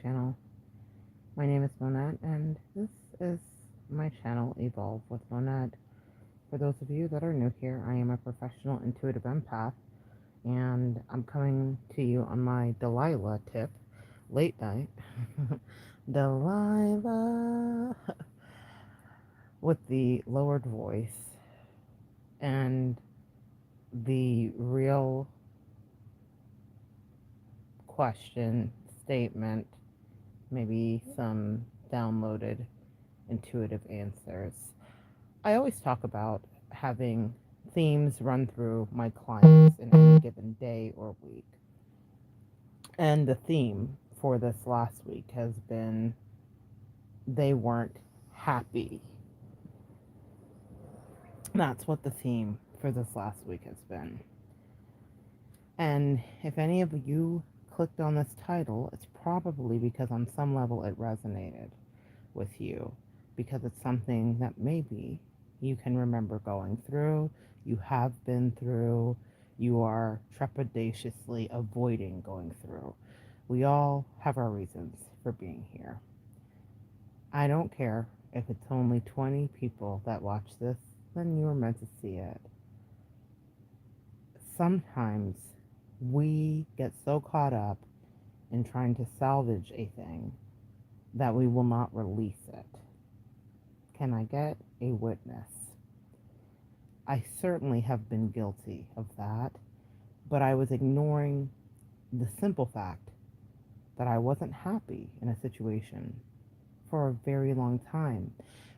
channel. My name is Monette, and this is my channel, Evolve with Monette. For those of you that are new here, I am a professional intuitive empath, and I'm coming to you on my Delilah tip, late night. Delilah, with the lowered voice and the real question, statement, maybe some downloaded intuitive answers. I always talk about having themes run through my clients in any given day or week. And the theme for this last week has been they weren't happy. That's what the theme for this last week has been. And if any of you clicked on this title, it's probably because on some level it resonated with you, because it's something that maybe you can remember going through, you have been through, you are trepidatiously avoiding going through. We all have our reasons for being here. I don't care if it's only 20 people that watch this, then you were meant to see it. Sometimes we get so caught up in trying to salvage a thing that we will not release it. Can I get a witness? I certainly have been guilty of that, but I was ignoring the simple fact that I wasn't happy in a situation for a very long time.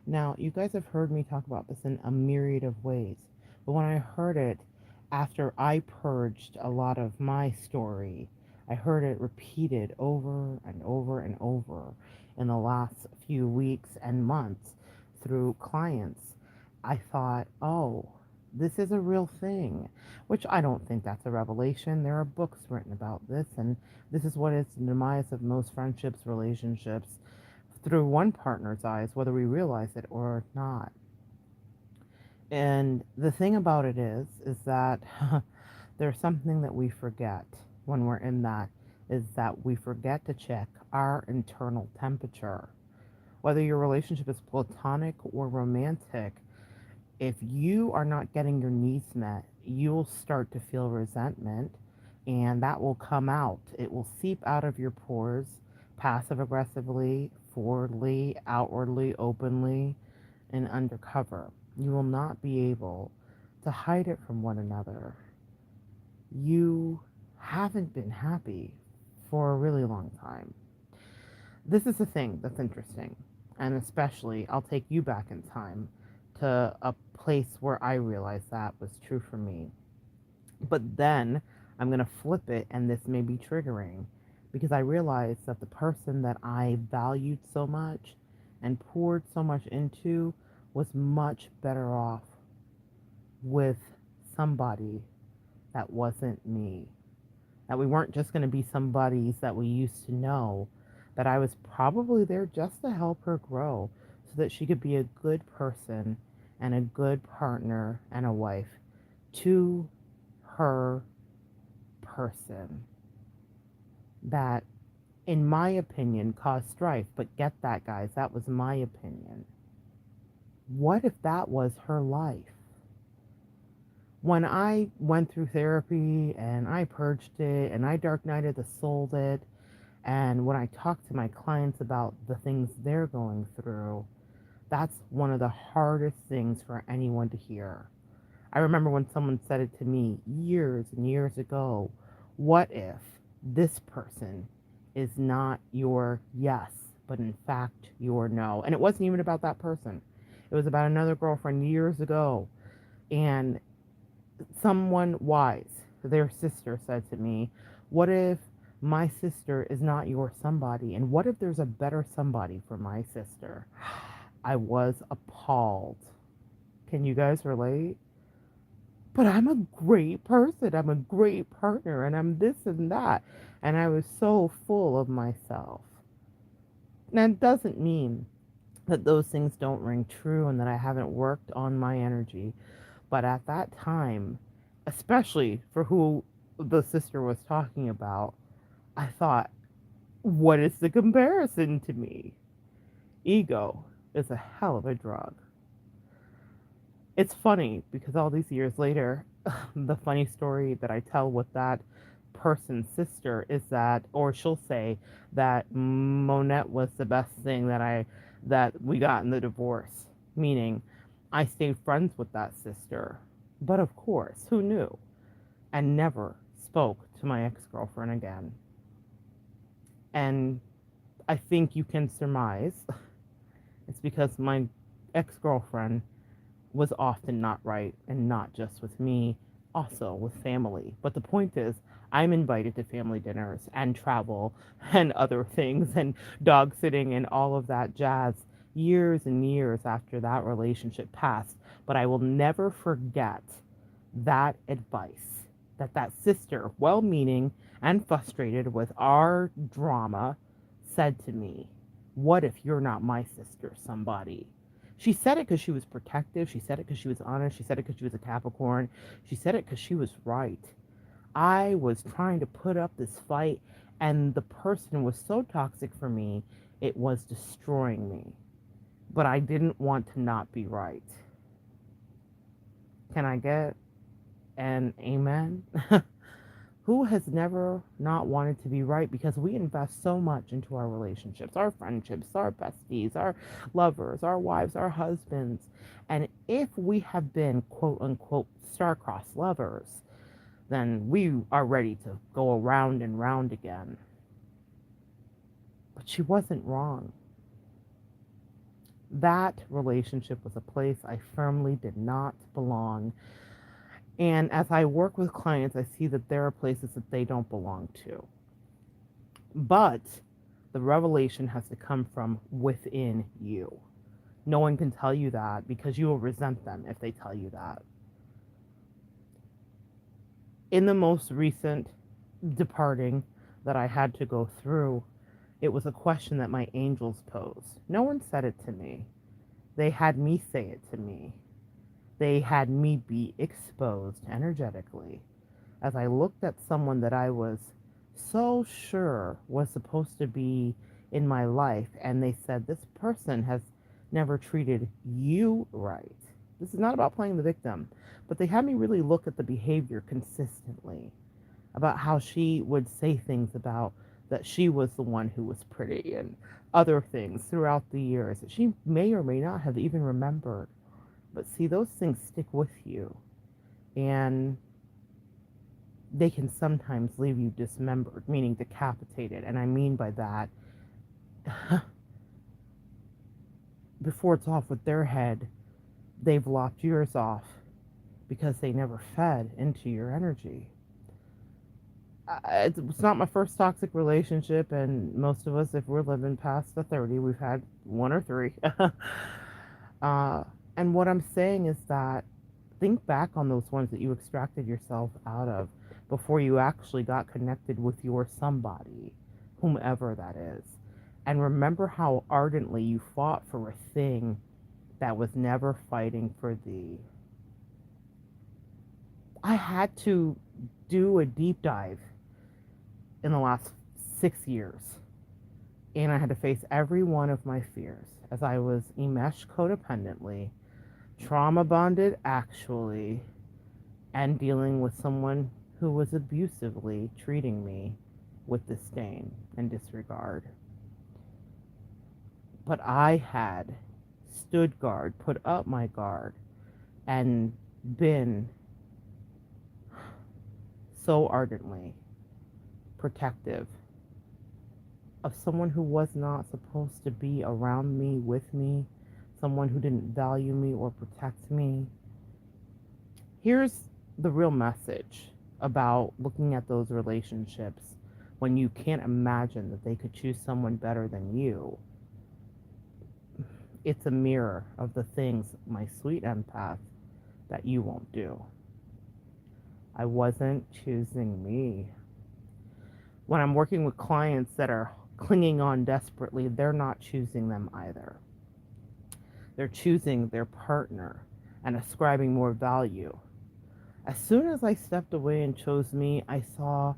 Now, you guys have heard me talk about this in a myriad of ways, but when I heard it after I purged a lot of my story, I heard it repeated over and over and over in the last few weeks and months through clients. I thought, oh, this is a real thing, which I don't think that's a revelation. There are books written about this, and this is what is the demise of most friendships, relationships, through one partner's eyes, whether we realize it or not. And the thing about it is that there's something that we forget when we're in that, is that we forget to check our internal temperature. Whether your relationship is platonic or romantic, if you are not getting your needs met, you'll start to feel resentment, and that will come out. It will seep out of your pores, passive aggressively, forwardly, outwardly, openly, and undercover. You will not be able to hide it from one another. You haven't been happy for a really long time. This is the thing that's interesting, and especially I'll take you back in time to a place where I realized that was true for me. But then I'm going to flip it, and this may be triggering because I realized that the person that I valued so much and poured so much into was much better off with somebody that wasn't me. That we weren't just going to be somebodies that we used to know, that I was probably there just to help her grow so that she could be a good person and a good partner and a wife to her person. That, in my opinion, caused strife. But get that, guys, that was my opinion. What if that was her life? When I went through therapy and I purged it and I dark nighted the soul it, and when I talk to my clients about the things they're going through, that's one of the hardest things for anyone to hear. I remember when someone said it to me years and years ago, what if this person is not your yes, but in fact your no? And it wasn't even about that person. It was about another girlfriend years ago. And someone wise, their sister, said to me, what if my sister is not your somebody? And what if there's a better somebody for my sister? I was appalled. Can you guys relate? But I'm a great person. I'm a great partner, and I'm this and that. And I was so full of myself. Now, it doesn't mean that those things don't ring true and that I haven't worked on my energy. But at that time, especially for who the sister was talking about, I thought, What is the comparison to me? Ego is a hell of a drug. It's funny because all these years later, the funny story that I tell with that person's sister is that, or she'll say that Monette was the best thing that we got in the divorce, meaning I stayed friends with that sister. But of course, who knew? And never spoke to my ex-girlfriend again. And I think you can surmise it's because my ex-girlfriend was often not right, and not just with me, also with family. But the point is, I'm invited to family dinners and travel and other things and dog sitting and all of that jazz years and years after that relationship passed. But I will never forget that advice that that sister, well meaning and frustrated with our drama, said to me. What if you're not my sister, somebody? She said it because she was protective. She said it because she was honest. She said it because she was a Capricorn. She said it because she was right. I was trying to put up this fight, and the person was so toxic for me, it was destroying me. But I didn't want to not be right. Can I get an amen? Who has never not wanted to be right? Because we invest so much into our relationships, our friendships, our besties, our lovers, our wives, our husbands. And if we have been quote unquote star-crossed lovers, then we are ready to go around and round again. But she wasn't wrong. That relationship was a place I firmly did not belong. And as I work with clients, I see that there are places that they don't belong to. But the revelation has to come from within you. No one can tell you that because you will resent them if they tell you that. In the most recent departing that I had to go through, it was a question that my angels posed. No one said it to me. They had me say it to me. They had me be exposed energetically as I looked at someone that I was so sure was supposed to be in my life, and they said, this person has never treated you right. This is not about playing the victim, but they had me really look at the behavior consistently about how she would say things about that she was the one who was pretty and other things throughout the years that she may or may not have even remembered. But see, those things stick with you, and they can sometimes leave you dismembered, meaning decapitated. And I mean by that, before it's off with their head, they've lopped yours off because they never fed into your energy. It's not my first toxic relationship, and most of us, if we're living past the 30, we've had one or three. uh, and what I'm saying is that think back on those ones that you extracted yourself out of before you actually got connected with your somebody, whomever that is. And remember how ardently you fought for a thing that was never fighting for thee. I had to do a deep dive in the last 6 years, and I had to face every one of my fears as I was enmeshed codependently, trauma bonded actually, and dealing with someone who was abusively treating me with disdain and disregard. But I had stood guard, put up my guard, and been so ardently protective of someone who was not supposed to be around me, with me, someone who didn't value me or protect me. Here's the real message about looking at those relationships when you can't imagine that they could choose someone better than you. It's a mirror of the things, my sweet empath, that you won't do. I wasn't choosing me. When I'm working with clients that are clinging on desperately, they're not choosing them either. They're choosing their partner and ascribing more value. As soon as I stepped away and chose me, I saw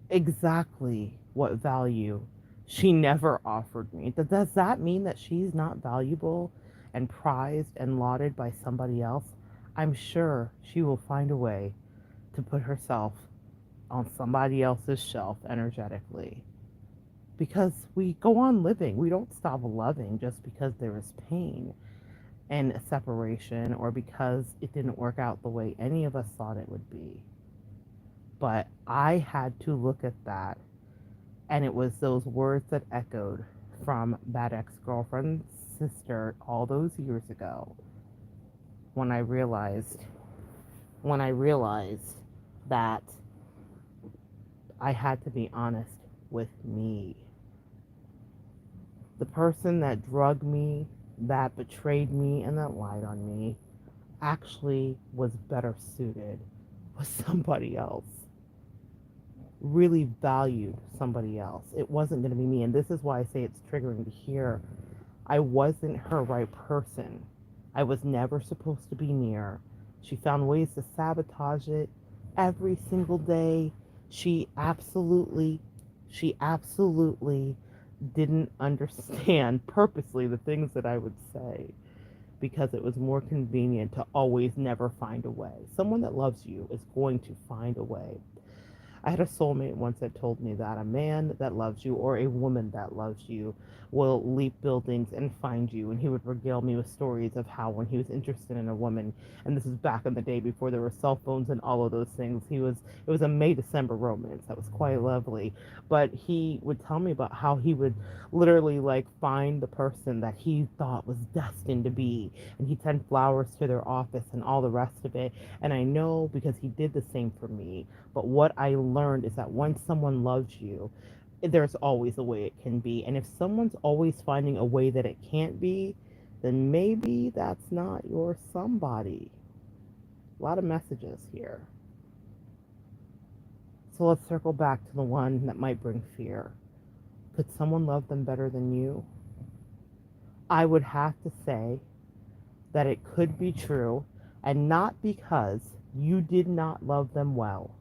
exactly what value she never offered me. Does that mean that she's not valuable and prized and lauded by somebody else? I'm sure she will find a way to put herself on somebody else's shelf energetically. Because we go on living, we don't stop loving just because there is pain and a separation or because it didn't work out the way any of us thought it would be. But I had to look at that, and it was those words that echoed from that ex girlfriend's sister all those years ago when I realized when I realized that I had to be honest with me. The person that drugged me, that betrayed me, and that lied on me actually was better suited with somebody else. Really valued somebody else. It wasn't going to be me. And this is why I say it's triggering to hear I wasn't her right person. I was never supposed to be near. She found ways to sabotage it every single day. She absolutely, she absolutely didn't understand purposely the things that I would say because it was more convenient to always never find a way. Someone that loves you is going to find a way. I had a soulmate once that told me that a man that loves you or a woman that loves you will leap buildings and find you. And he would regale me with stories of how when he was interested in a woman, and this is back in the day before there were cell phones and all of those things, it was a May-December romance that was quite lovely. But he would tell me about how he would literally like find the person that he thought was destined to be. And he'd send flowers to their office and all the rest of it. And I know because he did the same for me. But what I learned is that once someone loves you, there's always a way it can be. And if someone's always finding a way that it can't be, then maybe that's not your somebody. A lot of messages here. So let's circle back to the one that might bring fear. Could someone love them better than you? I would have to say that it could be true, and not because you did not love them well,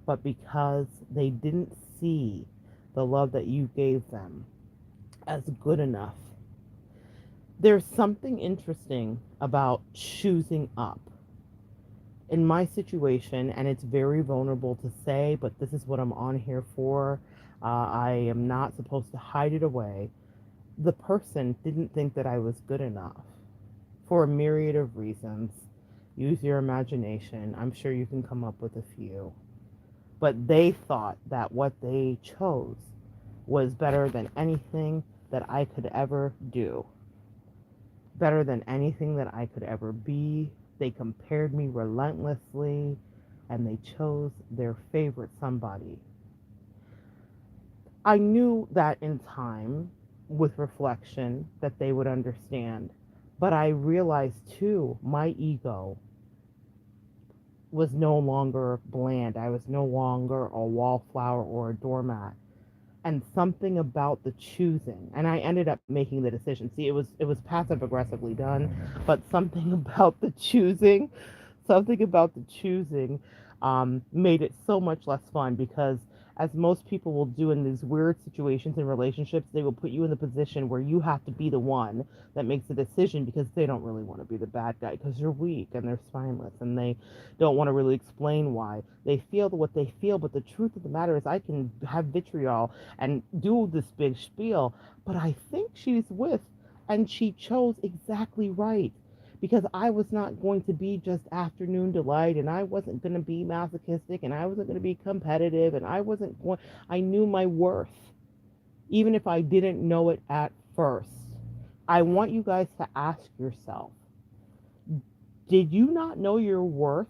but because they didn't see the love that you gave them as good enough. There's something interesting about choosing up. In my situation, and it's very vulnerable to say, but this is what I'm on here for. I am not supposed to hide it away. The person didn't think that I was good enough for a myriad of reasons. Use your imagination. I'm sure you can come up with a few. But they thought that what they chose was better than anything that I could ever do, better than anything that I could ever be. They compared me relentlessly, and they chose their favorite somebody. I knew that in time, with reflection, that they would understand. But I realized too, my ego was no longer bland. I was no longer a wallflower or a doormat. And something about the choosing, and I ended up making the decision. See, it was passive aggressively done, but something about the choosing, made it so much less fun because as most people will do in these weird situations in relationships, they will put you in the position where you have to be the one that makes the decision because they don't really want to be the bad guy because they're weak and they're spineless and they don't want to really explain why they feel what they feel. But the truth of the matter is I can have vitriol and do this big spiel, but I think she's with, and she chose exactly right because I was not going to be just afternoon delight, and I wasn't going to be masochistic, and I wasn't going to be competitive, and I knew my worth, even if I didn't know it at first. I want you guys to ask yourself, did you not know your worth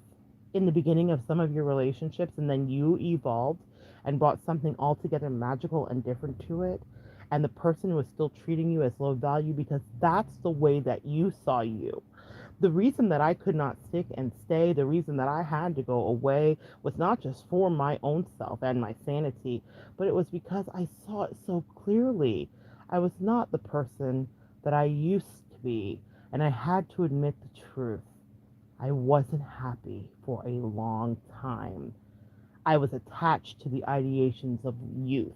in the beginning of some of your relationships, and then you evolved and brought something altogether magical and different to it? And the person was still treating you as low value because that's the way that you saw you. The reason that I could not stick and stay, the reason that I had to go away was not just for my own self and my sanity, but it was because I saw it so clearly. I was not the person that I used to be, and I had to admit the truth. I wasn't happy for a long time. I was attached to the ideations of youth.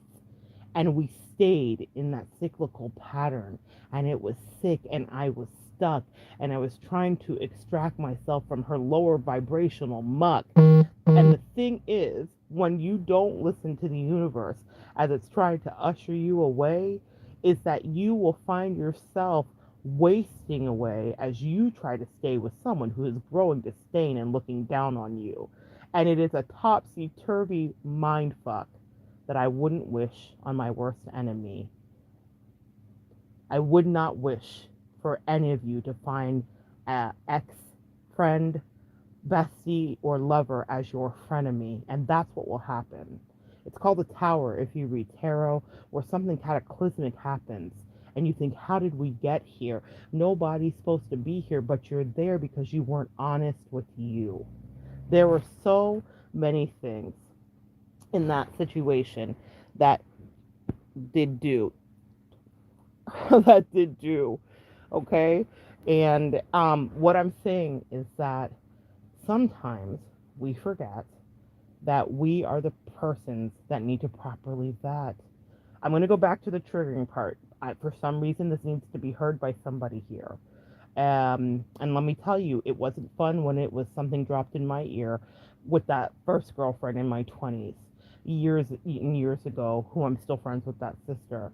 And we stayed in that cyclical pattern, and it was sick, and I was stuck, and I was trying to extract myself from her lower vibrational muck. And the thing is, when you don't listen to the universe as it's trying to usher you away, is that you will find yourself wasting away as you try to stay with someone who is growing disdain and looking down on you. And it is a topsy turvy mind fuck that I wouldn't wish on my worst enemy. I would not wish for any of you to find an ex friend, bestie, or lover as your frenemy, and that's what will happen. It's called the Tower if you read tarot, where something cataclysmic happens, and you think, how did we get here? Nobody's supposed to be here, but you're there because you weren't honest with you. There were so many things in that situation that did do, that did do, okay? And what I'm saying is that sometimes we forget that we are the persons that need to properly vet. I'm going to go back to the triggering part. For some reason, this needs to be heard by somebody here. And let me tell you, it wasn't fun when it was something dropped in my ear with that first girlfriend in my 20s, years and years ago, who I'm still friends with that sister.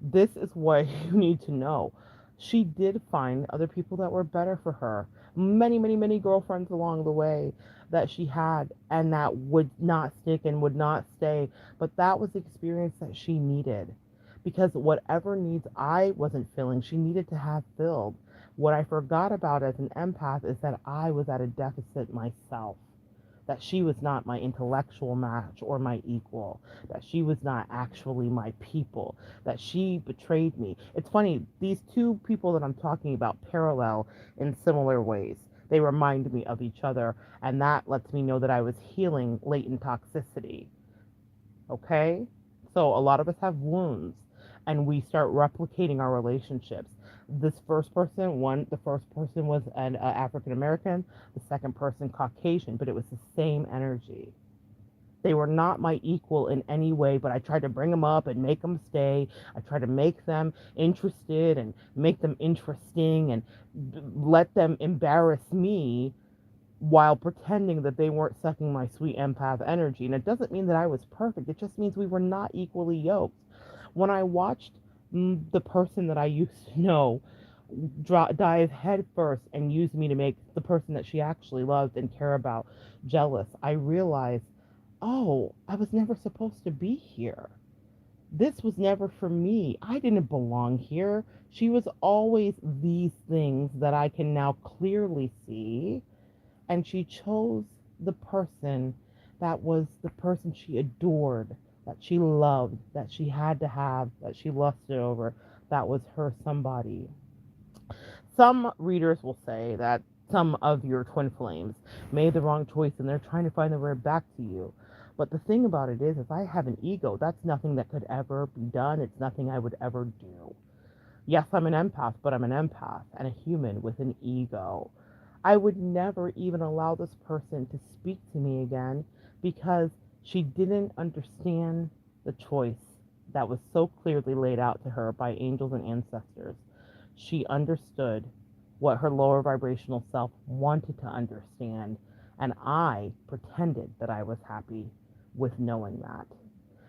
This is what you need to know. She did find other people that were better for her. Many, many, many girlfriends along the way that she had, and that would not stick and would not stay. But that was the experience that she needed. Because whatever needs I wasn't filling, she needed to have filled. What I forgot about as an empath is that I was at a deficit myself, that she was not my intellectual match or my equal, that she was not actually my people, that she betrayed me. It's funny, these two people that I'm talking about parallel in similar ways. They remind me of each other, and that lets me know that I was healing latent toxicity. Okay? So a lot of us have wounds, and we start replicating our relationships. This first person, the first person was an African American, the second person Caucasian, but it was the same energy. They were not my equal in any way, but I tried to bring them up and make them stay. I tried to make them interested and make them interesting and let them embarrass me while pretending that they weren't sucking my sweet empath energy. And it doesn't mean that I was perfect. It just means we were not equally yoked. When I watched the person that I used to know dive headfirst and use me to make the person that she actually loved and care about jealous, I realized, oh, I was never supposed to be here. This was never for me. I didn't belong here. She was always these things that I can now clearly see, and she chose the person that was the person she adored, that she loved, that she had to have, that she lusted over. That was her somebody. Some readers will say that some of your twin flames made the wrong choice and they're trying to find their way back to you. But the thing about it is, if I have an ego, that's nothing that could ever be done. It's nothing I would ever do. Yes, I'm an empath, but I'm an empath and a human with an ego. I would never even allow this person to speak to me again because she didn't understand the choice that was so clearly laid out to her by angels and ancestors. She understood what her lower vibrational self wanted to understand, and I pretended that I was happy with knowing that.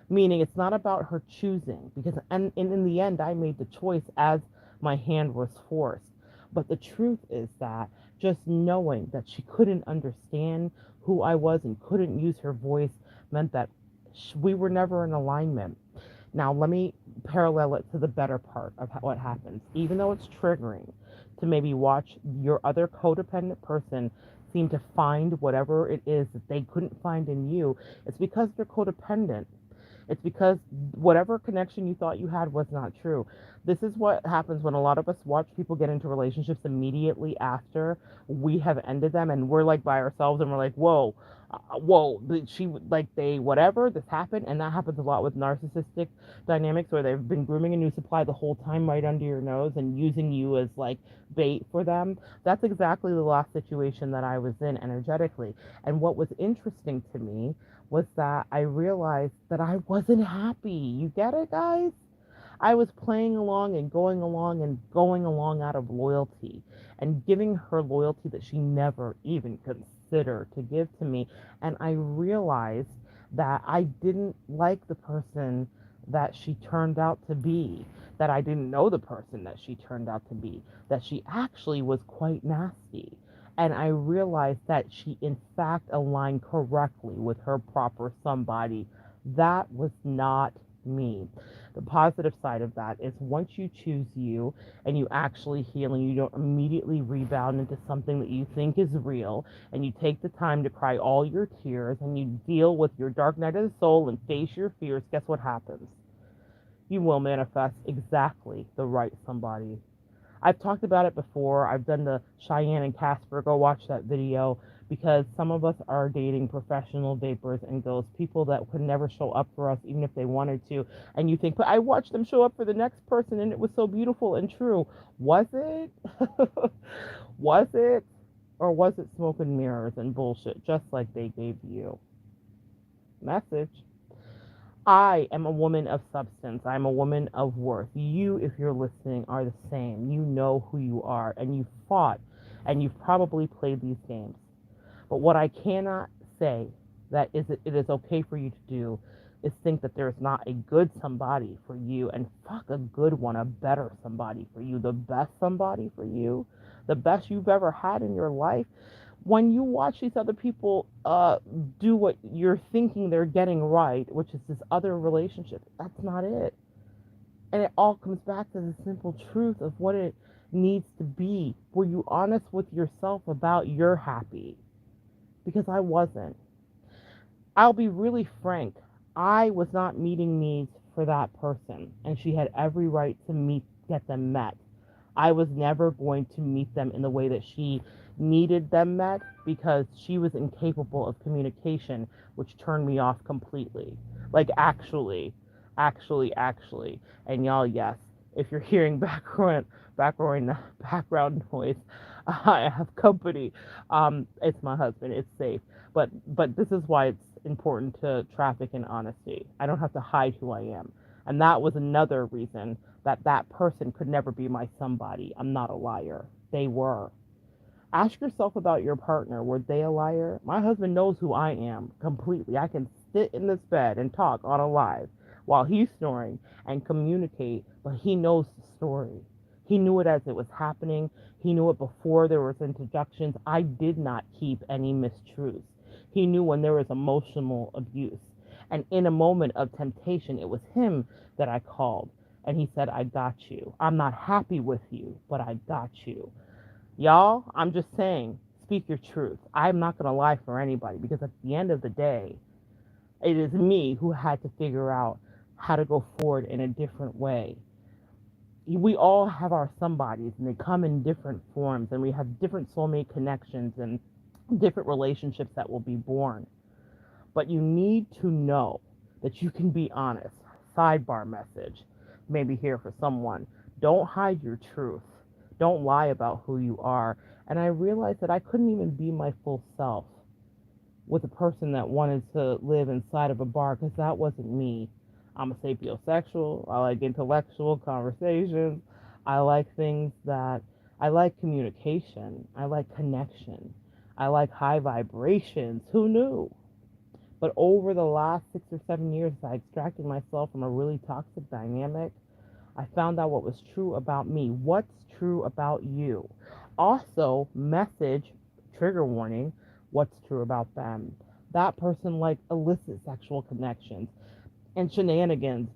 Meaning it's not about her choosing, because and in the end I made the choice as my hand was forced. But the truth is that just knowing that she couldn't understand who I was and couldn't use her voice meant that we were never in alignment. Now, let me parallel it to the better part of what happens. Even though it's triggering to maybe watch your other codependent person seem to find whatever it is that they couldn't find in you, it's because they're codependent. It's because whatever connection you thought you had was not true. This is what happens when a lot of us watch people get into relationships immediately after we have ended them, and we're like by ourselves and we're like, whoa, Whoa, she like they whatever this happened, and that happens a lot with narcissistic dynamics where they've been grooming a new supply the whole time right under your nose and using you as like bait for them. That's exactly the last situation that I was in energetically. And what was interesting to me was that I realized that I wasn't happy. You get it, guys? I was playing along and going along and going along out of loyalty and giving her loyalty that she never even considered to give to me. And I realized that I didn't like the person that she turned out to be, that I didn't know the person that she turned out to be, that she actually was quite nasty. And I realized that she, in fact, aligned correctly with her proper somebody. That was not me. The positive side of that is once you choose you and you actually heal and you don't immediately rebound into something that you think is real and you take the time to cry all your tears and you deal with your dark night of the soul and face your fears, guess what happens? You will manifest exactly the right somebody. I've talked about it before. I've done the Cheyenne and Casper. Go watch that video because some of us are dating professional vapors and ghosts, people that could never show up for us even if they wanted to. And you think, but I watched them show up for the next person and it was so beautiful and true. Was it? Was it? Or was it smoke and mirrors and bullshit just like they gave you? Message. I am a woman of substance. I'm a woman of worth. You, if you're listening, are the same. You know who you are, and you've fought, and you've probably played these games. But what I cannot say that is it is okay for you to do is think that there's not a good somebody for you, and fuck a good one, a better somebody for you, the best somebody for you, the best you've ever had in your life. When you watch these other people do what you're thinking they're getting right, which is this other relationship, that's not it. And it all comes back to the simple truth of what it needs to be. Were you honest with yourself about you're happy? Because I wasn't. I'll be really frank. I was not meeting needs for that person, and she had every right to get them met. I was never going to meet them in the way that she needed them met because she was incapable of communication, which turned me off completely. Like, actually. And y'all, yes, if you're hearing background noise, I have company. It's my husband. It's safe. But this is why it's important to traffic in honesty. I don't have to hide who I am. And that was another reason that that person could never be my somebody. I'm not a liar. They were. Ask yourself about your partner. Were they a liar? My husband knows who I am completely. I can sit in this bed and talk on a live while he's snoring and communicate, but he knows the story. He knew it as it was happening. He knew it before there was introductions. I did not keep any mistruths. He knew when there was emotional abuse. And in a moment of temptation, it was him that I called. And he said, I got you. I'm not happy with you, but I got you. Y'all, I'm just saying, speak your truth. I'm not going to lie for anybody because at the end of the day, it is me who had to figure out how to go forward in a different way. We all have our somebodies and they come in different forms and we have different soulmate connections and different relationships that will be born. But you need to know that you can be honest. Sidebar message, maybe here for someone. Don't hide your truth. Don't lie about who you are. And I realized that I couldn't even be my full self with a person that wanted to live inside of a bar because that wasn't me. I'm a sapiosexual. I like intellectual conversations. I like things that I like communication. I like connection. I like high vibrations. Who knew? But over the last 6 or 7 years, I extracted myself from a really toxic dynamic. I found out what was true about me. What's true about you? Also, message, trigger warning, what's true about them. That person likes illicit sexual connections and shenanigans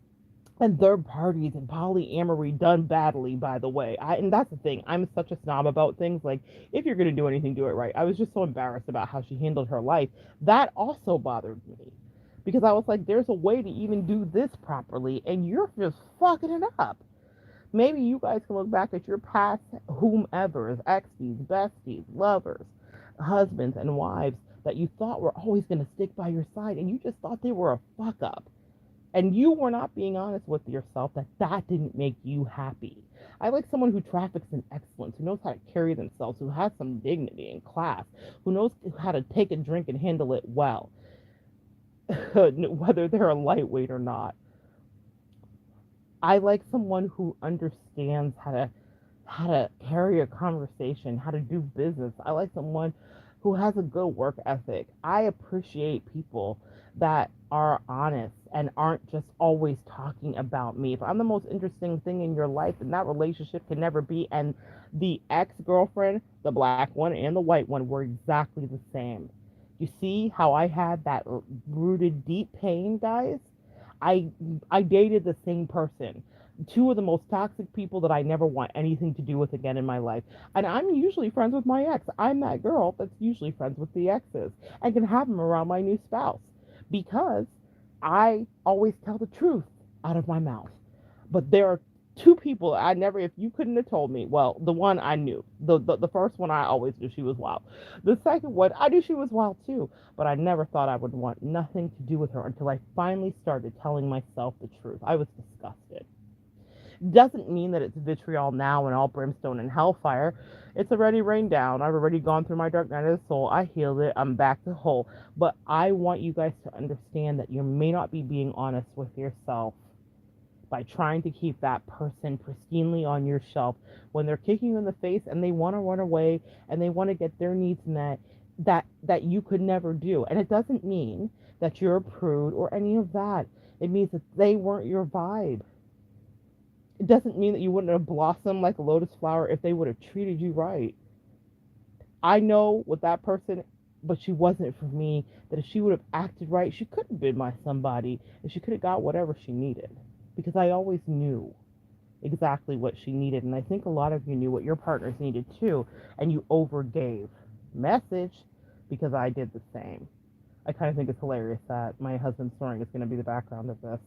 and third parties and polyamory done badly, by the way. And that's the thing. I'm such a snob about things. Like, if you're going to do anything, do it right. I was just so embarrassed about how she handled her life. That also bothered me because I was like, there's a way to even do this properly, and you're just fucking it up. Maybe you guys can look back at your past, whomever, as exes, besties, lovers, husbands, and wives, that you thought were always going to stick by your side, and you just thought they were a fuck up, and you were not being honest with yourself that that didn't make you happy. I like someone who traffics in excellence, who knows how to carry themselves, who has some dignity and class, who knows how to take a drink and handle it well, whether they're a lightweight or not. I like someone who understands how to carry a conversation, how to do business. I like someone who has a good work ethic. I appreciate people that are honest and aren't just always talking about me. If I'm the most interesting thing in your life, then that relationship can never be. And the ex girlfriend, the black one and the white one, were exactly the same. You see how I had that rooted deep pain, guys? I I dated the same person. Two of the most toxic people that I never want anything to do with again in my life. And I'm usually friends with my ex. I'm that girl that's usually friends with the exes and can have them around my new spouse because I always tell the truth out of my mouth. But there are two people I never, if you couldn't have told me, well, the one I knew, the first one I always knew she was wild. The second one, I knew she was wild too, but I never thought I would want nothing to do with her until I finally started telling myself the truth. I was disgusted. Doesn't mean that it's vitriol now and all brimstone and hellfire. It's already rained down. I've already gone through my dark night of the soul. I healed it. I'm back to whole. But I want you guys to understand that you may not be being honest with yourself by trying to keep that person pristinely on your shelf when they're kicking you in the face and they want to run away and they want to get their needs met that you could never do. And it doesn't mean that you're a prude or any of that. It means that they weren't your vibe. It doesn't mean that you wouldn't have blossomed like a lotus flower if they would have treated you right. I know with that person, but she wasn't for me, that if she would have acted right, she could have been my somebody and she could have got whatever she needed. Because I always knew exactly what she needed. And I think a lot of you knew what your partners needed too, and you overgave. Message, because I did the same. I kind of think it's hilarious that my husband snoring is going to be the background of this.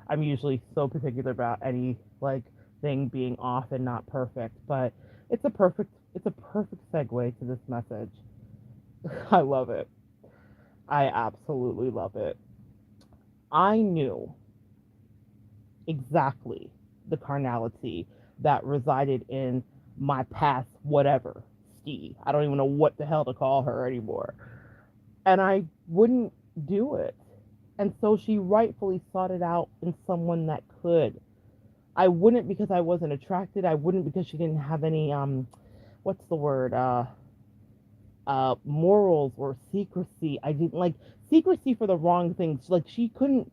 I'm usually so particular about any like thing being off and not perfect, but it's a perfect segue to this message. I love it. I absolutely love it. I knew exactly the carnality that resided in my past whatever ski. I don't even know what the hell to call her anymore. And I wouldn't do it. And so she rightfully sought it out in someone that could. I wouldn't because I wasn't attracted. I wouldn't because she didn't have any what's the word? Morals or secrecy. I didn't like secrecy for the wrong things. Like she couldn't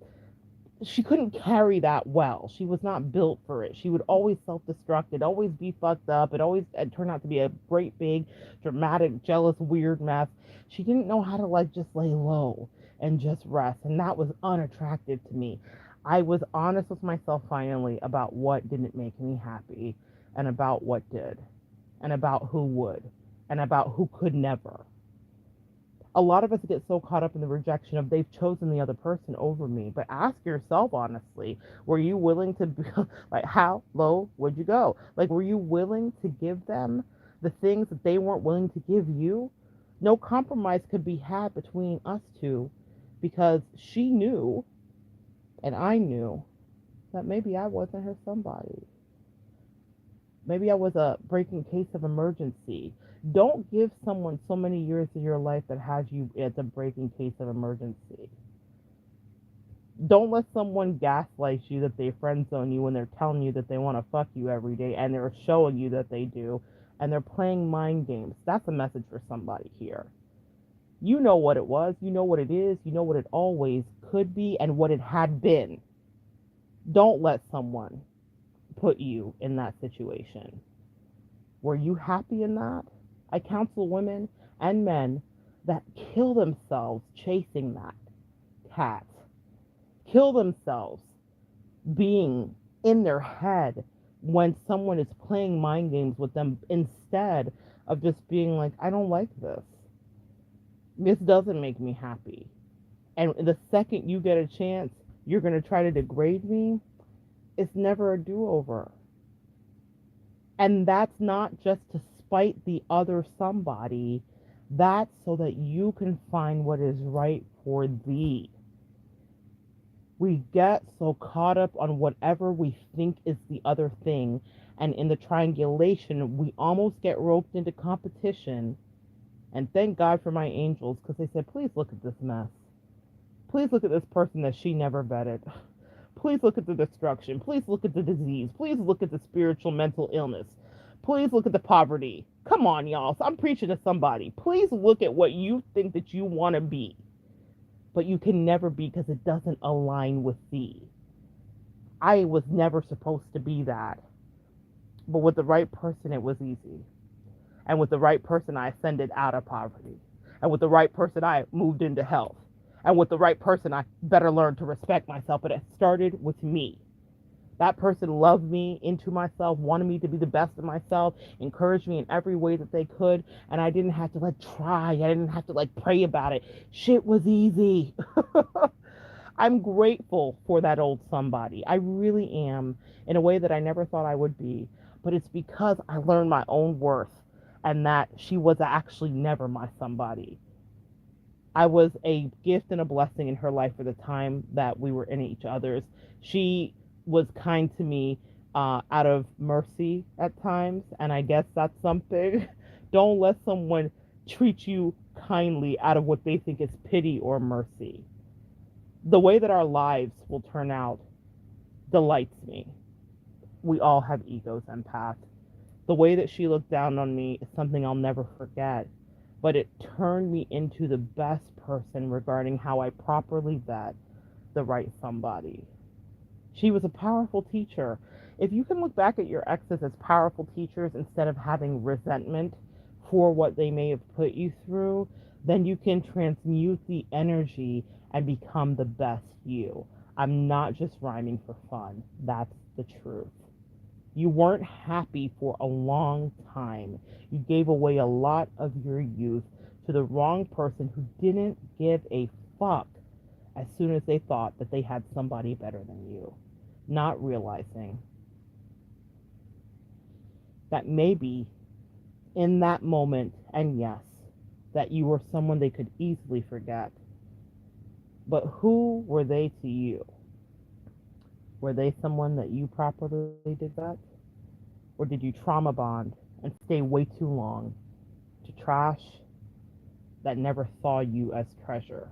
carry that well. She was not built for it. She would always self-destruct. It'd always be fucked up. It'd turn out to be a great big dramatic jealous weird mess. She didn't know how to like just lay low and just rest, and that was unattractive to me. I was honest with myself finally about what didn't make me happy and about what did and about who would and about who could never. A lot of us get so caught up in the rejection of they've chosen the other person over me. But ask yourself honestly, were you willing to be like, how low would you go? Like, were you willing to give them the things that they weren't willing to give you? No compromise could be had between us two because she knew and I knew that maybe I wasn't her somebody. Maybe I was a breaking case of emergency. Don't give someone so many years of your life that has you as a breaking case of emergency. Don't let someone gaslight you that they friend zone you when they're telling you that they want to fuck you every day and they're showing you that they do and they're playing mind games. That's a message for somebody here. You know what it was, you know what it is, you know what it always could be and what it had been. Don't let someone put you in that situation. Were you happy in that? I counsel women and men that kill themselves chasing that cat, kill themselves being in their head when someone is playing mind games with them instead of just being like, I don't like this. This doesn't make me happy. And the second you get a chance, you're going to try to degrade me. It's never a do over. And that's not just to spite the other somebody. That's so that you can find what is right for thee. We get so caught up on whatever we think is the other thing, and in the triangulation, we almost get roped into competition. And thank God for my angels, because they said, please look at this mess. Please look at this person that she never vetted. Please look at the destruction. Please look at the disease. Please look at the spiritual mental illness. Please look at the poverty. Come on, y'all. So I'm preaching to somebody. Please look at what you think that you want to be, but you can never be because it doesn't align with thee. I was never supposed to be that, but with the right person, it was easy. And with the right person, I ascended out of poverty. And with the right person, I moved into health. And with the right person, I better learned to respect myself. But it started with me. That person loved me into myself, wanted me to be the best of myself, encouraged me in every way that they could. And I didn't have to try. I didn't have to pray about it. Shit was easy. I'm grateful for that old somebody. I really am, in a way that I never thought I would be. But it's because I learned my own worth and that she was actually never my somebody. I was a gift and a blessing in her life for the time that we were in each other's. She was kind to me out of mercy at times, and I guess that's something. Don't let someone treat you kindly out of what they think is pity or mercy. The way that our lives will turn out delights me. We all have egos, empath. The way that she looked down on me is something I'll never forget, but it turned me into the best person regarding how I properly vet the right somebody. She was a powerful teacher. If you can look back at your exes as powerful teachers instead of having resentment for what they may have put you through, then you can transmute the energy and become the best you. I'm not just rhyming for fun. That's the truth. You weren't happy for a long time. You gave away a lot of your youth to the wrong person who didn't give a fuck as soon as they thought that they had somebody better than you, not realizing that maybe in that moment, and yes, that you were someone they could easily forget. But who were they to you? Were they someone that you properly did that? Or did you trauma bond and stay way too long to trash that never saw you as treasure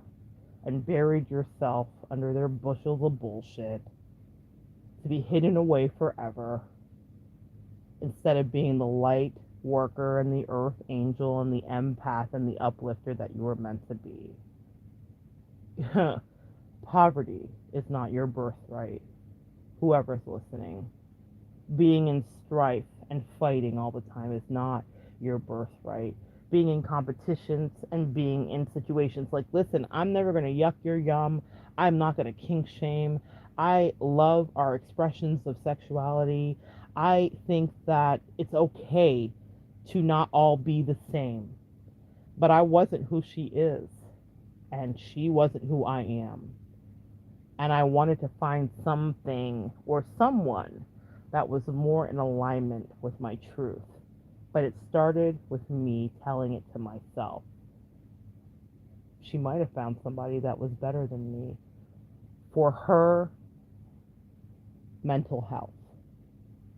and buried yourself under their bushels of bullshit to be hidden away forever instead of being the light worker and the earth angel and the empath and the uplifter that you were meant to be? Poverty is not your birthright, whoever's listening. Being in strife and fighting all the time is not your birthright. Being in competitions and being in situations like, listen, I'm never going to yuck your yum. I'm not going to kink shame. I love our expressions of sexuality. I think that it's okay to not all be the same. But I wasn't who she is, and she wasn't who I am. And I wanted to find something or someone that was more in alignment with my truth. But it started with me telling it to myself. She might have found somebody that was better than me for her mental health.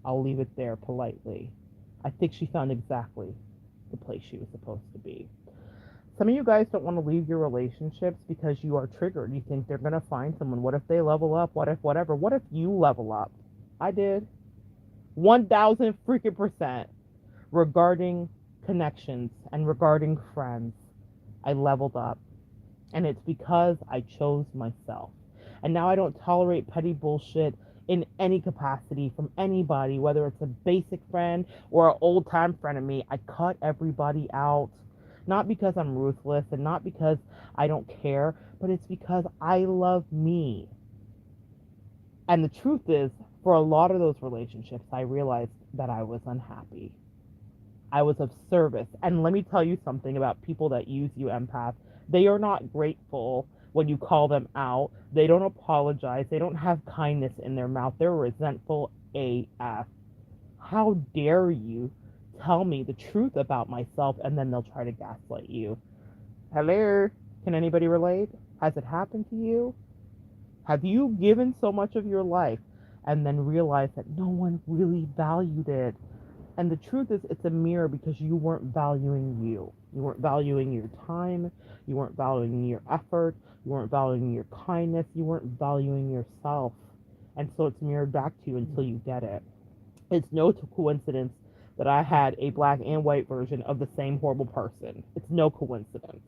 I'll leave it there politely. I think she found exactly the place she was supposed to be. Some of you guys don't want to leave your relationships because you are triggered. You think they're going to find someone. What if they level up? What if whatever? What if you level up? I did. 1,000 freaking percent regarding connections and regarding friends. I leveled up. And it's because I chose myself. And now I don't tolerate petty bullshit in any capacity from anybody, whether it's a basic friend or an old time friend of me. I cut everybody out. Not because I'm ruthless and not because I don't care, but it's because I love me. And the truth is, for a lot of those relationships, I realized that I was unhappy. I was of service. And let me tell you something about people that use you, empath. They are not grateful when you call them out. They don't apologize. They don't have kindness in their mouth. They're resentful AF. How dare you tell me the truth about myself, and then they'll try to gaslight you. Hello? Can anybody relate? Has it happened to you? Have you given so much of your life and then realized that no one really valued it? And the truth is, it's a mirror because you weren't valuing you. You weren't valuing your time. You weren't valuing your effort. You weren't valuing your kindness. You weren't valuing yourself. And so it's mirrored back to you until you get it. It's no coincidence that I had a black and white version of the same horrible person. It's no coincidence.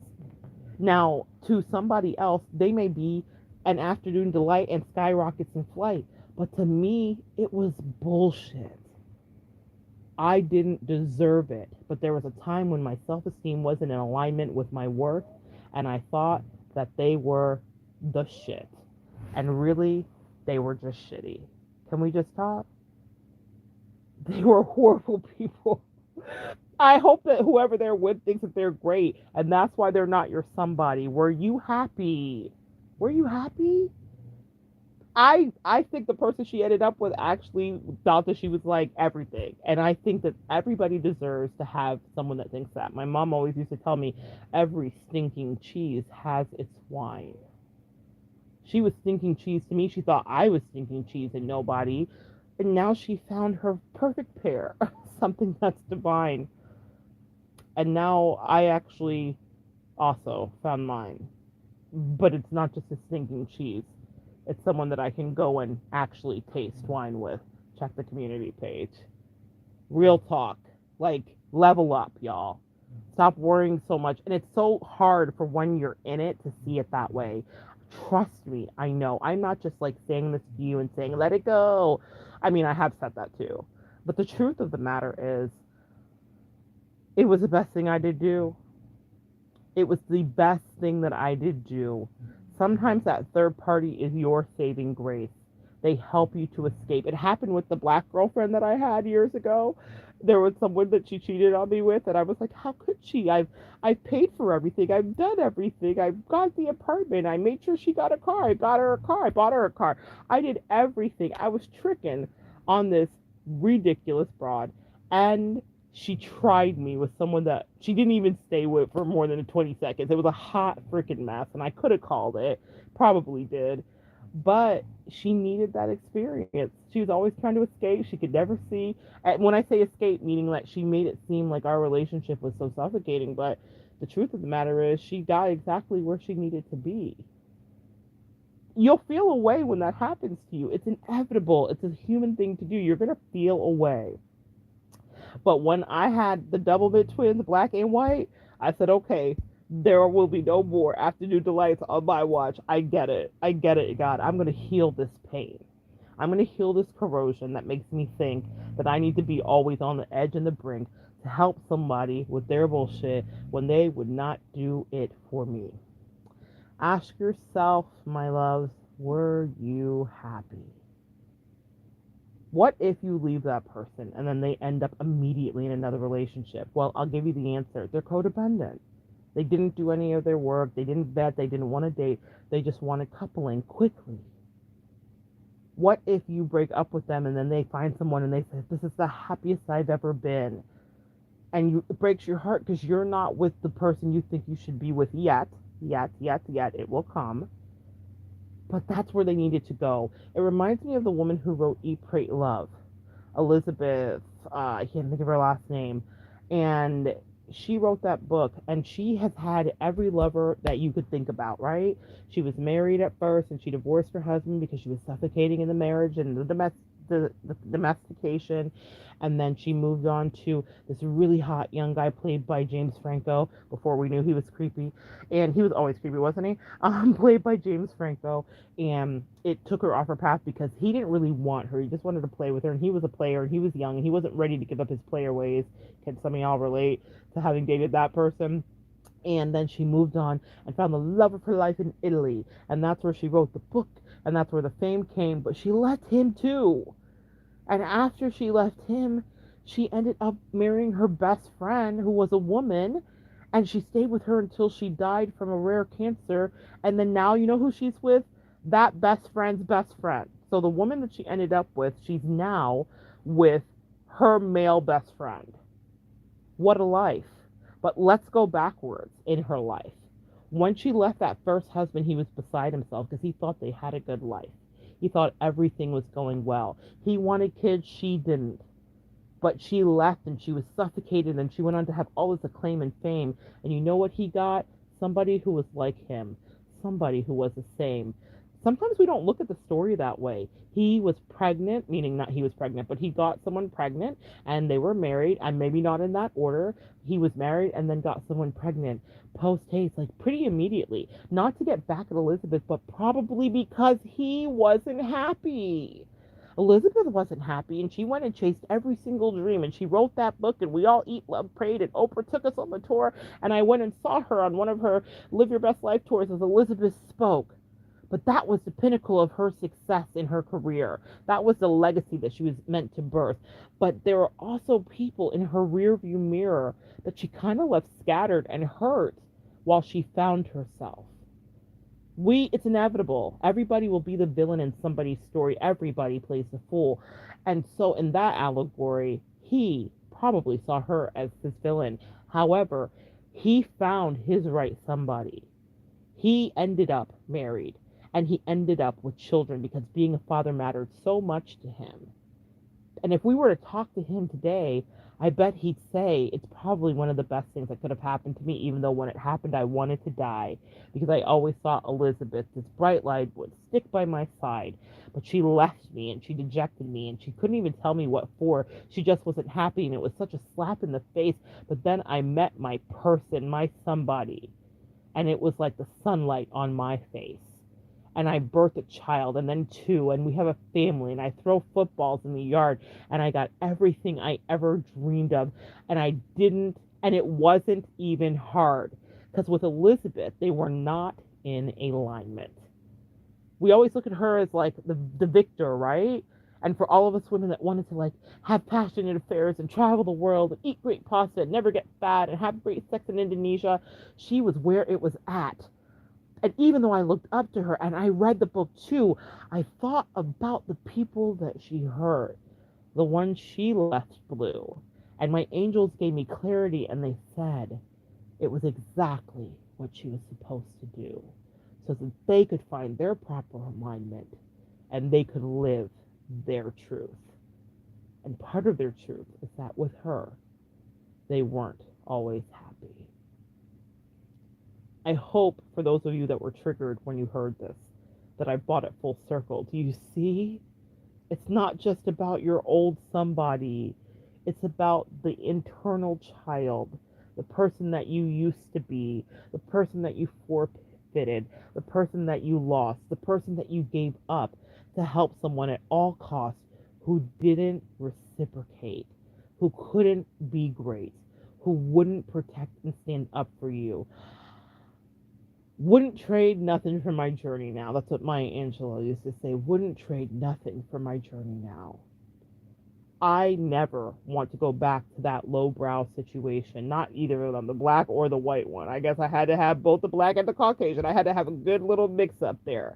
Now, to somebody else, they may be an afternoon delight and skyrockets in flight. But to me, it was bullshit. I didn't deserve it. But there was a time when my self esteem wasn't in alignment with my worth, and I thought that they were the shit. And really, they were just shitty. Can we just talk? They were horrible people. I hope that whoever they're with thinks that they're great, and that's why they're not your somebody. Were you happy? Were you happy? I think the person she ended up with actually thought that she was like everything. And I think that everybody deserves to have someone that thinks that. My mom always used to tell me every stinking cheese has its wine. She was stinking cheese to me. She thought I was stinking cheese and nobody. And now she found her perfect pair, something that's divine. And now I actually also found mine. But it's not just a stinking cheese. It's someone that I can go and actually taste wine with. Check the community page. Real talk. Like, level up, y'all. Stop worrying so much. And it's so hard for when you're in it to see it that way. Trust me, I know. I'm not just like saying this to you and saying, let it go. I mean, I have said that too. But the truth of the matter is, it was the best thing I did do. It was the best thing that I did do. Sometimes that third party is your saving grace. They help you to escape. It happened with the black girlfriend that I had years ago. There was someone that she cheated on me with, and I was like, how could she? I've paid for everything. I've done everything. I've got the apartment. I made sure she got a car. I got her a car. I bought her a car. I did everything. I was tricking on this ridiculous broad. And she tried me with someone that she didn't even stay with for more than 20 seconds. It was a hot freaking mess, and I could have called it. Probably did. But she needed that experience. She was always trying to escape. She could never see. And when I say escape, meaning that she made it seem like our relationship was so suffocating. But the truth of the matter is, she got exactly where she needed to be. You'll feel a way when that happens to you. It's inevitable. It's a human thing to do. You're going to feel a way. But when I had the double bit twins, black and white, I said, okay, there will be no more afternoon delights on my watch. I get it. I get it, God. I'm going to heal this pain. I'm going to heal this corrosion that makes me think that I need to be always on the edge and the brink to help somebody with their bullshit when they would not do it for me. Ask yourself, my loves, were you happy? What if you leave that person and then they end up immediately in another relationship? Well, I'll give you the answer. They're codependent. They didn't do any of their work. They didn't vet. They didn't want to date. They just wanted coupling quickly. What if you break up with them and then they find someone and they say, this is the happiest I've ever been? And it breaks your heart because you're not with the person you think you should be with yet. It will come. But that's where they needed to go. It reminds me of the woman who wrote Eat, Pray, Love. Elizabeth, I can't think of her last name. And she wrote that book, and she has had every lover that you could think about, right? She was married at first, and she divorced her husband because she was suffocating in the marriage and the domestication. And then she moved on to this really hot young guy played by James Franco before we knew he was creepy. And he was always creepy, wasn't he? Played by James Franco. And it took her off her path because he didn't really want her. He just wanted to play with her. And he was a player, and he was young, and he wasn't ready to give up his player ways. Can some of y'all relate to having dated that person? And then she moved on and found the love of her life in Italy. And that's where she wrote the book. And that's where the fame came. But she left him too. And after she left him, she ended up marrying her best friend, who was a woman. And she stayed with her until she died from a rare cancer. And then now, you know who she's with? That best friend's best friend. So the woman that she ended up with, she's now with her male best friend. What a life. But let's go backwards in her life. When she left that first husband, he was beside himself because he thought they had a good life. He thought everything was going well. He wanted kids, she didn't. But she left and she was suffocated and she went on to have all this acclaim and fame. And you know what he got? Somebody who was like him, somebody who was the same. Sometimes we don't look at the story that way. He was pregnant, meaning not he was pregnant, but he got someone pregnant and they were married, and maybe not in that order. He was married and then got someone pregnant post haste, like pretty immediately. Not to get back at Elizabeth, but probably because he wasn't happy. Elizabeth wasn't happy, and she went and chased every single dream, and she wrote that book, and we all eat, love, prayed, and Oprah took us on the tour, and I went and saw her on one of her Live Your Best Life tours as Elizabeth spoke. But that was the pinnacle of her success in her career. That was the legacy that she was meant to birth. But there were also people in her rearview mirror that she kind of left scattered and hurt while she found herself. It's inevitable. Everybody will be the villain in somebody's story. Everybody plays the fool. And so in that allegory, he probably saw her as his villain. However, he found his right somebody. He ended up married and he ended up with children because being a father mattered so much to him. And if we were to talk to him today, I bet he'd say it's probably one of the best things that could have happened to me, even though when it happened, I wanted to die because I always thought Elizabeth, this bright light, would stick by my side. But she left me and she dejected me and she couldn't even tell me what for. She just wasn't happy and it was such a slap in the face. But then I met my person, my somebody, and it was like the sunlight on my face. And I birthed a child and then two, and we have a family, and I throw footballs in the yard, and I got everything I ever dreamed of, and I didn't, and it wasn't even hard, because with Elizabeth, they were not in alignment. We always look at her as like the victor, right? And for all of us women that wanted to like have passionate affairs and travel the world and eat great pasta and never get fat and have great sex in Indonesia, she was where it was at. And even though I looked up to her and I read the book too, I thought about the people that she hurt, the ones she left blue. And my angels gave me clarity and they said it was exactly what she was supposed to do so that they could find their proper alignment and they could live their truth. And part of their truth is that with her, they weren't always happy. I hope for those of you that were triggered when you heard this, that I brought it full circle. Do you see? It's not just about your old somebody. It's about the internal child, the person that you used to be, the person that you forfeited, the person that you lost, the person that you gave up to help someone at all costs who didn't reciprocate, who couldn't be great, who wouldn't protect and stand up for you. Wouldn't trade nothing for my journey now. That's what Maya Angelou used to say. Wouldn't trade nothing for my journey now. I never want to go back to that lowbrow situation. Not either of them, the black or the white one. I guess I had to have both the black and the Caucasian. I had to have a good little mix up there.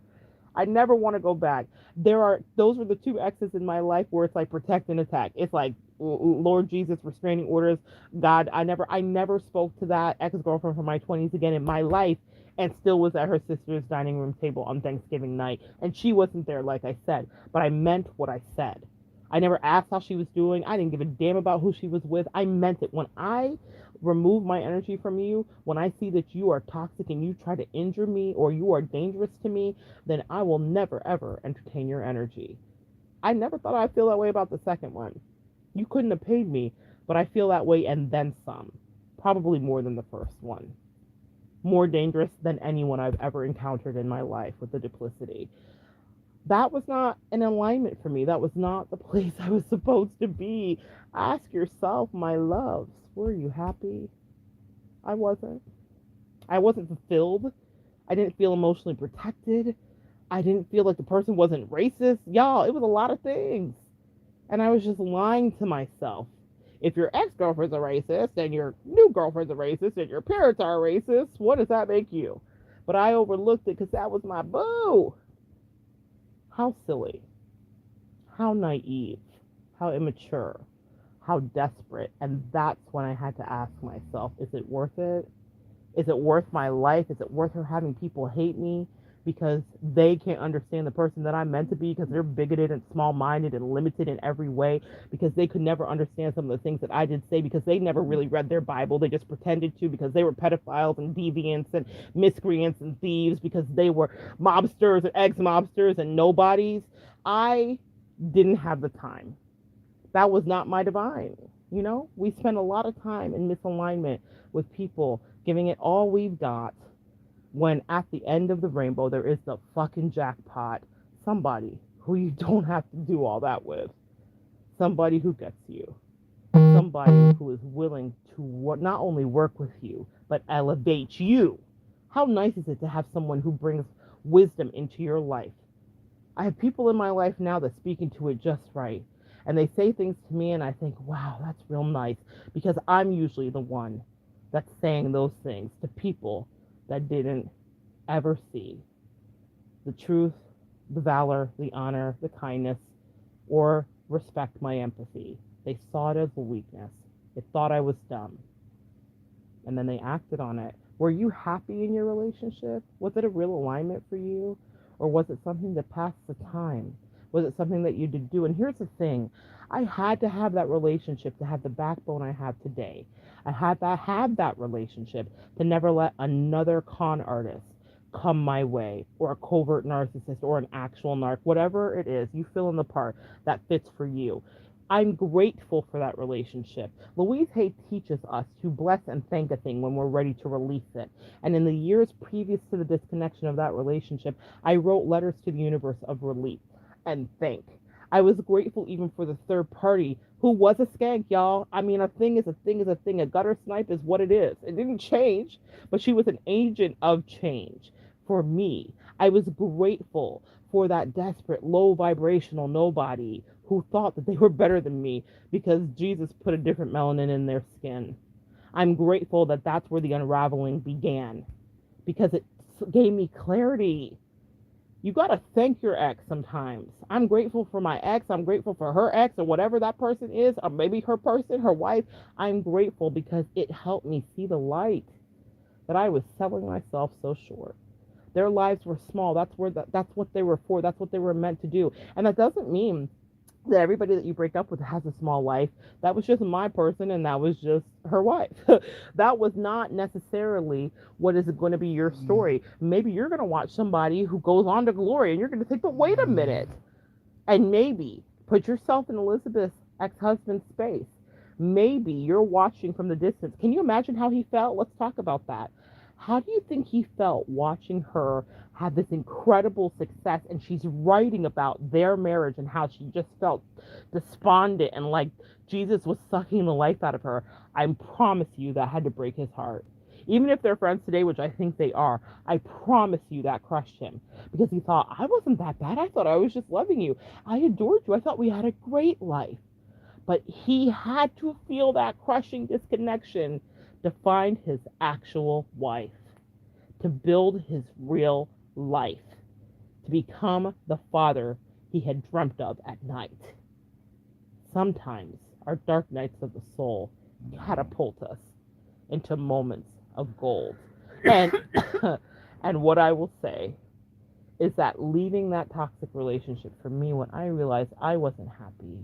I never want to go back. Those were the two X's in my life where it's like protect and attack. It's like Lord Jesus, restraining orders. God, I never spoke to that ex-girlfriend from my 20s again in my life, and still was at her sister's dining room table on Thanksgiving night. And she wasn't there, like I said, but I meant what I said. I never asked how she was doing. I didn't give a damn about who she was with. I meant it. When I remove my energy from you, when I see that you are toxic and you try to injure me or you are dangerous to me, then I will never, ever entertain your energy. I never thought I'd feel that way about the second one. You couldn't have paid me, but I feel that way and then some. Probably more than the first one. More dangerous than anyone I've ever encountered in my life with the duplicity. That was not an alignment for me. That was not the place I was supposed to be. Ask yourself, my loves, were you happy? I wasn't. I wasn't fulfilled. I didn't feel emotionally protected. I didn't feel like the person wasn't racist. Y'all, it was a lot of things. And I was just lying to myself. If your ex-girlfriend's a racist, and your new girlfriend's a racist, and your parents are racist, what does that make you? But I overlooked it because that was my boo. How silly. How naive. How immature. how desperate. And that's when I had to ask myself, is it worth it? Is it worth my life? Is it worth her having people hate me because they can't understand the person that I'm meant to be, because they're bigoted and small minded and limited in every way, because they could never understand some of the things that I did say, because they never really read their Bible. They just pretended to, because they were pedophiles and deviants and miscreants and thieves, because they were mobsters and ex mobsters and nobodies. I didn't have the time. That was not my divine. We spend a lot of time in misalignment with people, giving it all we've got, when at the end of the rainbow there is the fucking jackpot. Somebody who you don't have to do all that with. Somebody who gets you. Somebody who is willing to not only work with you, but elevate you. How nice is it to have someone who brings wisdom into your life? I have people in my life now that speak into it just right. And they say things to me, and I think, wow, that's real nice. Because I'm usually the one that's saying those things to people that didn't ever see the truth, the valor, the honor, the kindness, or respect my empathy. They saw it as a weakness. They thought I was dumb. And then they acted on it. Were you happy in your relationship? Was it a real alignment for you? Or was it something that passed the time? Was it something that you did do? And here's the thing, I had to have that relationship to have the backbone I have today. I had to have that relationship to never let another con artist come my way, or a covert narcissist, or an actual narc, whatever it is, you fill in the part that fits for you. I'm grateful for that relationship. Louise Hay teaches us to bless and thank a thing when we're ready to release it. And in the years previous to the disconnection of that relationship, I wrote letters to the universe of relief and thank. I was grateful even for the third party who was a skank, y'all. I mean, a thing is a thing is a thing. A gutter snipe is what it is. It didn't change, but she was an agent of change for me. I was grateful for that desperate, low vibrational nobody who thought that they were better than me because Jesus put a different melanin in their skin. I'm grateful that that's where the unraveling began, because it gave me clarity. You got to thank your ex sometimes. I'm grateful for my ex. I'm grateful for her ex, or whatever that person is, or maybe her person, her wife. I'm grateful because it helped me see the light, that I was selling myself so short. Their lives were small. That's what they were for. That's what they were meant to do. And that doesn't mean that everybody that you break up with has a small life. That was just my person, and that was just her wife. That was not necessarily what is going to be your story. Maybe you're going to watch somebody who goes on to glory, and you're going to think, but wait a minute. And maybe put yourself in Elizabeth's ex-husband's space. Maybe you're watching from the distance. Can you imagine how he felt? Let's talk about that. How do you think he felt watching her have this incredible success, and she's writing about their marriage and how she just felt despondent and like Jesus was sucking the life out of her? I promise you that had to break his heart. Even if they're friends today, which I think they are, I promise you that crushed him, because he thought, I wasn't that bad. I thought I was just loving you. I adored you. I thought we had a great life. But he had to feel that crushing disconnection to find his actual wife, to build his real life, to become the father he had dreamt of at night. Sometimes our dark nights of the soul catapult us into moments of gold. And and what I will say is that leaving that toxic relationship for me, when I realized I wasn't happy,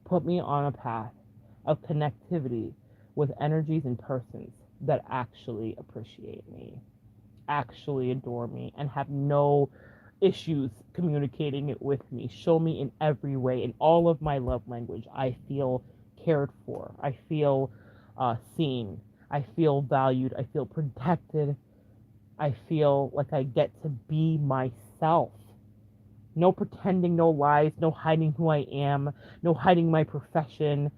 put me on a path of connectivity with energies and persons that actually appreciate me, actually adore me, and have no issues communicating it with me. Show me in every way, in all of my love language, I feel cared for. I feel seen. I feel valued. I feel protected. I feel like I get to be myself. No pretending, no lies, no hiding who I am, no hiding my profession.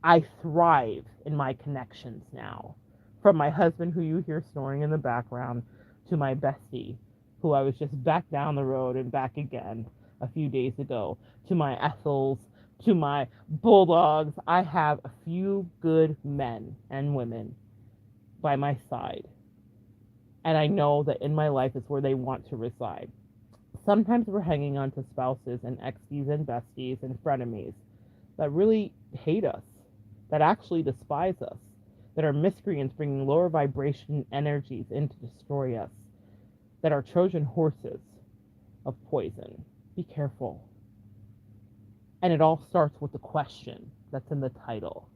I thrive in my connections now. From my husband, who you hear snoring in the background, to my bestie, who I was just back down the road and back again a few days ago, to my Ethels, to my bulldogs. I have a few good men and women by my side. And I know that in my life is where they want to reside. Sometimes we're hanging on to spouses and exes and besties and frenemies that really hate us. that actually despise us, that are miscreants bringing lower vibration energies in to destroy us, that are Trojan horses of poison. Be careful. And it all starts with the question that's in the title.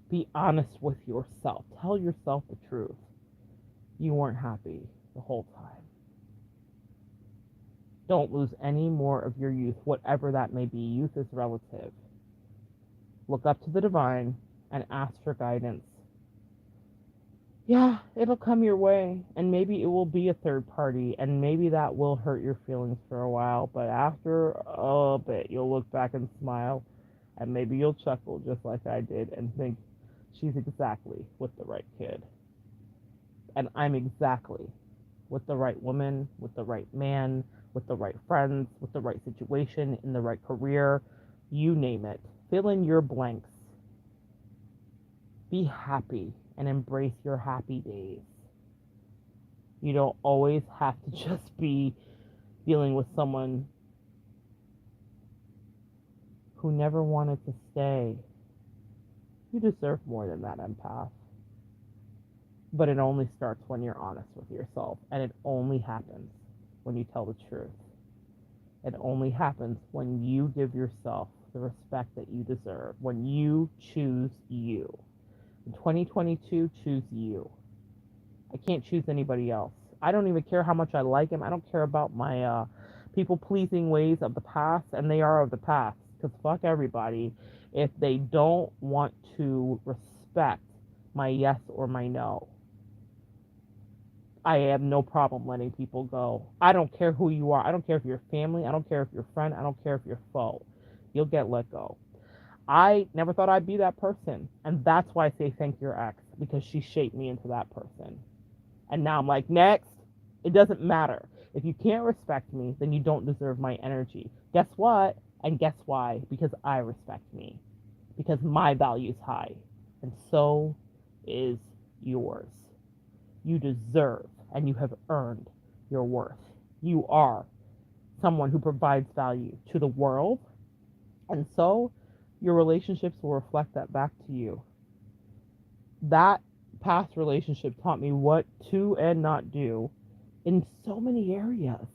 Be honest with yourself. Tell yourself the truth. You weren't happy the whole time. Don't lose any more of your youth, whatever that may be. Youth is relative. Look up to the divine and ask for guidance. Yeah, it'll come your way, and maybe it will be a third party, and maybe that will hurt your feelings for a while, but after a bit, you'll look back and smile, and maybe you'll chuckle just like I did and think, she's exactly with the right kid. And I'm exactly with the right woman, with the right man, with the right friends, with the right situation, in the right career, you name it. Fill in your blanks. Be happy and embrace your happy days. You don't always have to just be dealing with someone who never wanted to stay. You deserve more than that, empath. But it only starts when you're honest with yourself, and it only happens when you tell the truth. It only happens when you give yourself the respect that you deserve, when you choose you. In 2022, choose you. I can't choose anybody else. I don't even care how much I like him. I don't care about my people pleasing ways of the past, and they are of the past. Because fuck everybody if they don't want to respect my yes or my no. I have no problem letting people go. I don't care who you are. I don't care if you're family. I don't care if you're friend. I don't care if you're foe. You'll get let go. I never thought I'd be that person. And that's why I say thank your ex, because she shaped me into that person. And now I'm like, next. It doesn't matter. If you can't respect me, then you don't deserve my energy. Guess what? And guess why? Because I respect me. Because my value's high. And so is yours. You deserve and you have earned your worth. You are someone who provides value to the world. And so your relationships will reflect that back to you. That past relationship taught me what to and not do in so many areas.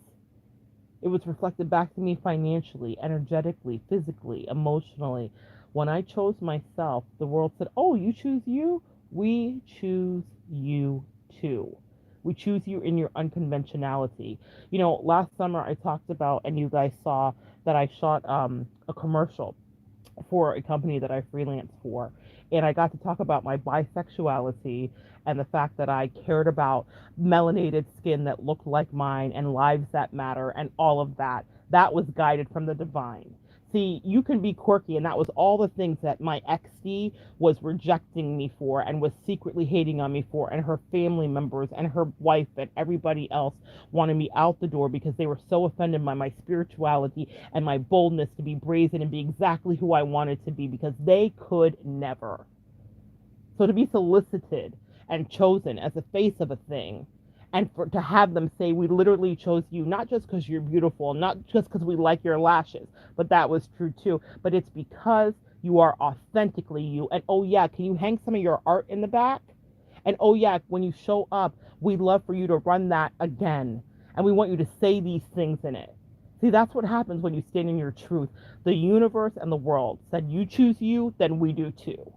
It was reflected back to me financially, energetically, physically, emotionally. When I chose myself, the world said, oh, you choose you? We choose you too. We choose you in your unconventionality. You know, last summer I talked about, and you guys saw that I shot a commercial for a company that I freelance for. And I got to talk about my bisexuality and the fact that I cared about melanated skin that looked like mine and lives that matter and all of that. That was guided from the divine. See, you can be quirky, and that was all the things that my XD was rejecting me for and was secretly hating on me for, and her family members and her wife and everybody else wanted me out the door because they were so offended by my spirituality and my boldness to be brazen and be exactly who I wanted to be, because they could never. So to be solicited and chosen as the face of a thing, and for to have them say we literally chose you not just because you're beautiful, not just because we like your lashes, but that was true too, but it's because you are authentically you. And oh yeah, can you hang some of your art in the back? And oh yeah, when you show up, we'd love for you to run that again, and we want you to say these things in it. See, that's what happens when you stand in your truth. The universe and the world said you choose you, then we do too.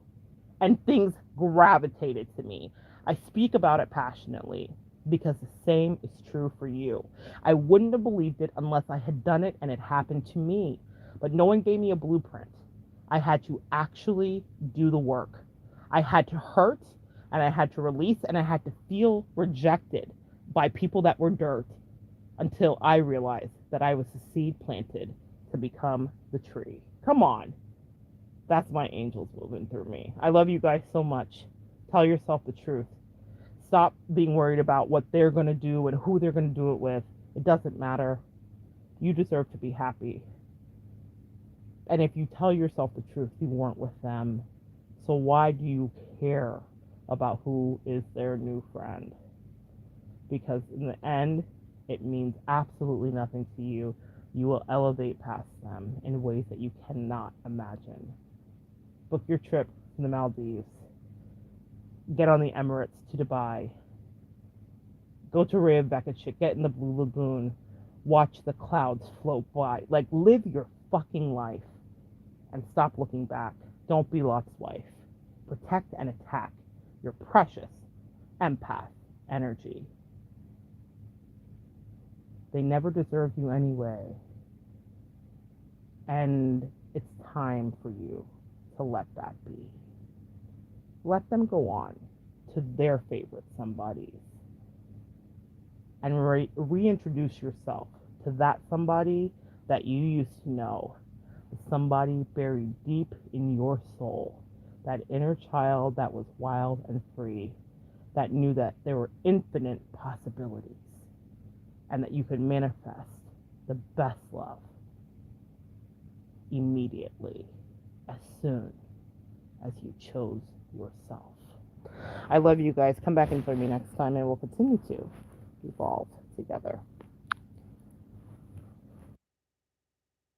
And things gravitated to me. I speak about it passionately because the same is true for you. I wouldn't have believed it unless I had done it and it happened to me. But no one gave me a blueprint. I had to actually do the work. I had to hurt, and I had to release, and I had to feel rejected by people that were dirt until I realized that I was the seed planted to become the tree. Come on. That's my angels moving through me. I love you guys so much. Tell yourself the truth. Stop being worried about what they're going to do and who they're going to do it with. It doesn't matter. You deserve to be happy. And if you tell yourself the truth, you weren't with them. So why do you care about who is their new friend? Because in the end, it means absolutely nothing to you. You will elevate past them in ways that you cannot imagine. Book your trip to the Maldives, get on the Emirates to Dubai, go to Reykjavik, get in the Blue Lagoon, watch the clouds float by. Like, live your fucking life and stop looking back. Don't be Lot's wife. Protect and attack your precious empath energy. They never deserved you anyway. And it's time for you to let that be. Let them go on to their favorite somebodies and reintroduce yourself to that somebody that you used to know, somebody buried deep in your soul, that inner child that was wild and free, that knew that there were infinite possibilities and that you could manifest the best love immediately, as soon as you chose yourself. I love you guys. Come back and join me next time and we'll continue to evolve together.